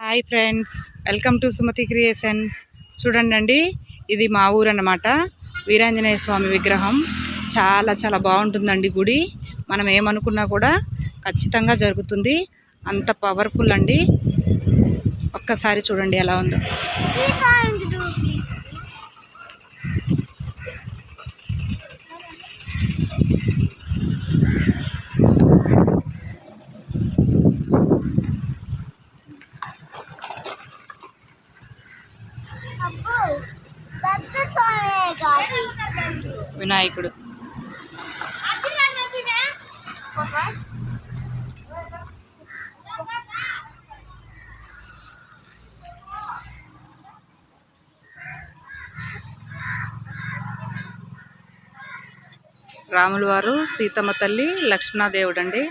Hi friends, welcome to Sumathi creations. చూడండి, ఇది మా ఊరు అన్నమాట. వీరాంజనేయ స్వామి విగ్రహం చాలా చాలా బాగుంటుందండి. గుడి మనం ఏమనుకున్నా కూడా ఖచ్చితంగా జరుగుతుంది. అంత పవర్ఫుల్ అండి. ఒక్కసారి చూడండి ఎలా ఉందో. వినాయకుడు రాముల వారు, సీతమ్మ తల్లి, లక్ష్మణదేవుడు అండి.